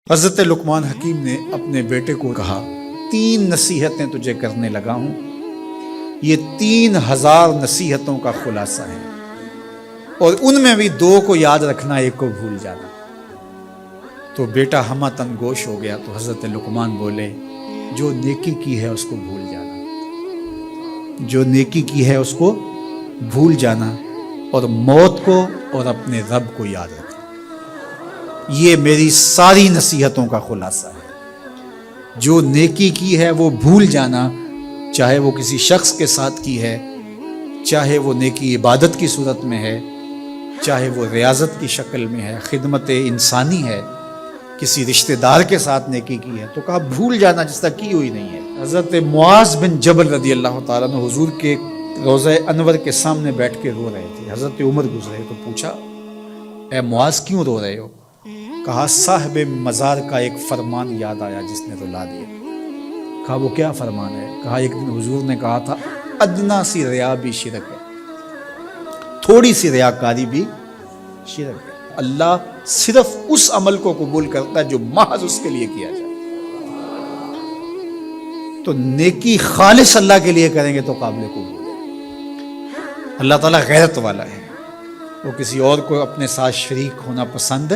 حضرت لقمان حکیم نے اپنے بیٹے کو کہا 3 نصیحتیں تجھے کرنے لگا ہوں، یہ 3000 نصیحتوں کا خلاصہ ہے، اور ان میں بھی 2 کو یاد رکھنا، 1 کو بھول جانا۔ تو بیٹا ہمہ تنگوش ہو گیا، تو حضرت لقمان بولے جو نیکی کی ہے اس کو بھول جانا، جو نیکی کی ہے اس کو بھول جانا، اور موت کو اور اپنے رب کو یاد رکھنا۔ یہ میری ساری نصیحتوں کا خلاصہ ہے۔ جو نیکی کی ہے وہ بھول جانا، چاہے وہ کسی شخص کے ساتھ کی ہے، چاہے وہ نیکی عبادت کی صورت میں ہے، چاہے وہ ریاضت کی شکل میں ہے، خدمت انسانی ہے، کسی رشتہ دار کے ساتھ نیکی کی ہے، تو کہا بھول جانا جس طرح کی ہوئی نہیں ہے۔ حضرت معاذ بن جبل رضی اللہ تعالیٰ عنہ حضور کے روضہ انور کے سامنے بیٹھ کے رو رہے تھے۔ حضرت عمر گزرے تو پوچھا اے معاذ کیوں رو رہے ہو؟ کہا صاحب مزار کا ایک فرمان یاد آیا جس نے رلا دیا۔ کہا وہ کیا فرمان ہے؟ کہا ایک دن حضور نے کہا تھا ادنا سی ریا بھی شرک ہے، تھوڑی سی ریاکاری بھی شرک ہے۔ اللہ صرف اس عمل کو قبول کرتا ہے جو محض اس کے لیے کیا جائے۔ تو نیکی خالص اللہ کے لیے کریں گے تو قابل قبول ہے۔ اللہ تعالیٰ غیرت والا ہے، وہ کسی اور کو اپنے ساتھ شریک ہونا پسند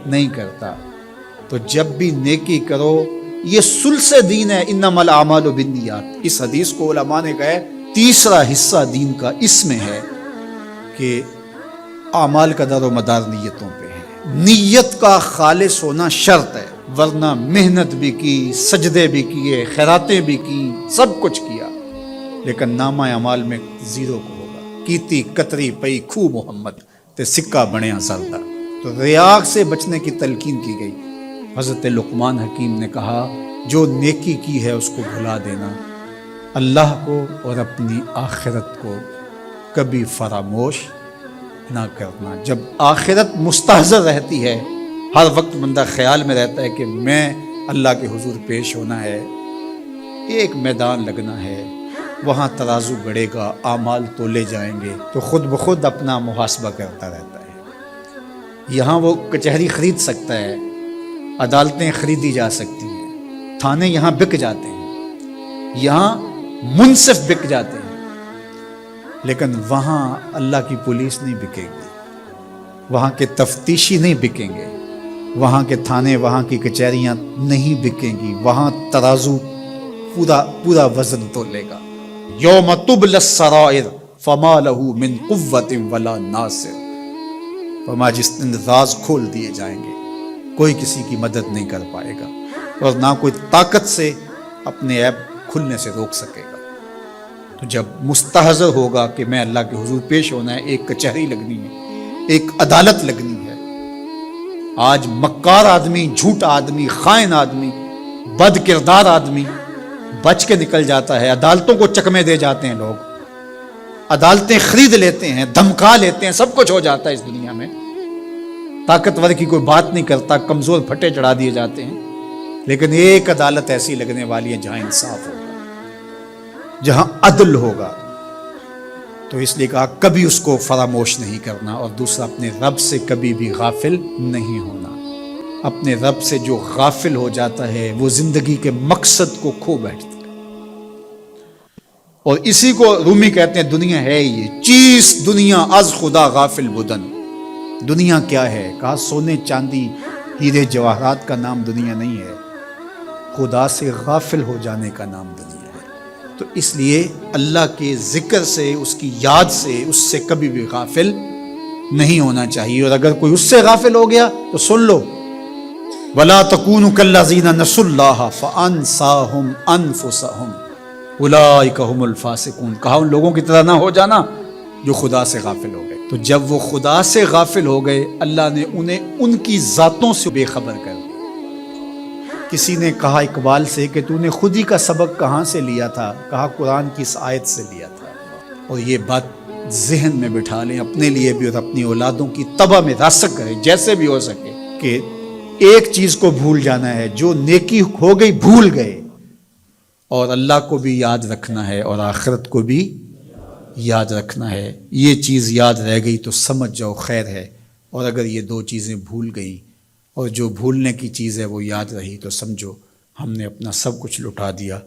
نہیں کرتا۔ تو جب بھی نیکی کرو، یہ ثلث دین ہے، انما الاعمال بالنیات۔ اس حدیث کو علماء نے کہا ہے 3 حصہ دین کا اس میں ہے کہ اعمال کا دار و مدار نیتوں پہ ہے۔ نیت کا خالص ہونا شرط ہے، ورنہ محنت بھی کی، سجدے بھی کیے، خیراتیں بھی کی، سب کچھ کیا، لیکن نامہ اعمال میں 0 کو ہوگا۔ کیتی کتری پئی کھو محمد تے سکہ بنیا زردہ۔ تو ریا سے بچنے کی تلقین کی گئی۔ حضرت لقمان حکیم نے کہا جو نیکی کی ہے اس کو بھلا دینا، اللہ کو اور اپنی آخرت کو کبھی فراموش نہ کرنا۔ جب آخرت مستحضر رہتی ہے، ہر وقت بندہ خیال میں رہتا ہے کہ میں اللہ کے حضور پیش ہونا ہے، ایک میدان لگنا ہے، وہاں ترازو گڑے گا، اعمال تولے جائیں گے، تو خود بخود اپنا محاسبہ کرتا رہتا ہے۔ یہاں وہ کچہری خرید سکتا ہے، عدالتیں خریدی جا سکتی ہیں، تھانے یہاں بک جاتے ہیں، یہاں منصف بک جاتے ہیں، لیکن وہاں اللہ کی پولیس نہیں بکے گی، وہاں کے تفتیشی نہیں بکیں گے، وہاں کے تھانے، وہاں کی کچہریاں نہیں بکیں گی، وہاں ترازو پورا وزن تولے گا۔ یوم تبلی السرائر فما لہ من قوت ولا ناصر۔ فرما جس دن راز کھول دیے جائیں گے، کوئی کسی کی مدد نہیں کر پائے گا، اور نہ کوئی طاقت سے اپنے عیب کھلنے سے روک سکے گا۔ تو جب مستحضر ہوگا کہ میں اللہ کے حضور پیش ہونا ہے، ایک کچہری لگنی ہے، ایک عدالت لگنی ہے۔ آج مکار آدمی، جھوٹا آدمی، خائن آدمی، بد کردار آدمی بچ کے نکل جاتا ہے، عدالتوں کو چکمے دے جاتے ہیں لوگ، عدالتیں خرید لیتے ہیں، دھمکا لیتے ہیں، سب کچھ ہو جاتا ہے اس دنیا میں۔ طاقتور کی کوئی بات نہیں کرتا، کمزور پھٹے چڑھا دیے جاتے ہیں، لیکن ایک عدالت ایسی لگنے والی ہے جہاں انصاف ہوگا، جہاں عدل ہوگا۔ تو اس لیے کہا کبھی اس کو فراموش نہیں کرنا، اور دوسرا اپنے رب سے کبھی بھی غافل نہیں ہونا۔ اپنے رب سے جو غافل ہو جاتا ہے وہ زندگی کے مقصد کو کھو بیٹھتا ہے۔ اور اسی کو رومی کہتے ہیں دنیا ہے یہ چیز، دنیا از خدا غافل بدن۔ دنیا کیا ہے؟ کہا سونے چاندی ہیرے جواہرات کا نام دنیا نہیں ہے، خدا سے غافل ہو جانے کا نام دنیا ہے۔ تو اس لیے اللہ کے ذکر سے، اس کی یاد سے، اس سے کبھی بھی غافل نہیں ہونا چاہیے۔ اور اگر کوئی اس سے غافل ہو گیا تو سن لو وَلَا تَكُونُوا كَالَّذِينَ نَسُوا اللَّهَ فَأَنسَاهُمْ أَنفُسَهُمْ أُولَٰئِكَ هُمُ الْفَاسِقُونَ۔ کہا ان لوگوں کی طرح نہ ہو جانا جو خدا سے غافل ہو گئے۔ تو جب وہ خدا سے غافل ہو گئے، اللہ نے انہیں ان کی ذاتوں سے بے خبر کر دیا۔ کسی نے کہا اقبال سے کہ تو نے خود ہی کا سبق کہاں سے لیا تھا؟ کہا قرآن کی اس آیت سے لیا تھا۔ اور یہ بات ذہن میں بٹھا لیں، اپنے لیے بھی اور اپنی اولادوں کی طبع میں راسخ کریں جیسے بھی ہو سکے، کہ ایک چیز کو بھول جانا ہے، جو نیکی ہو گئی بھول گئے، اور اللہ کو بھی یاد رکھنا ہے اور آخرت کو بھی یاد رکھنا ہے۔ یہ چیز یاد رہ گئی تو سمجھ جاؤ خیر ہے، اور اگر یہ 2 چیزیں بھول گئی اور جو بھولنے کی چیز ہے وہ یاد رہی تو سمجھو ہم نے اپنا سب کچھ لٹا دیا۔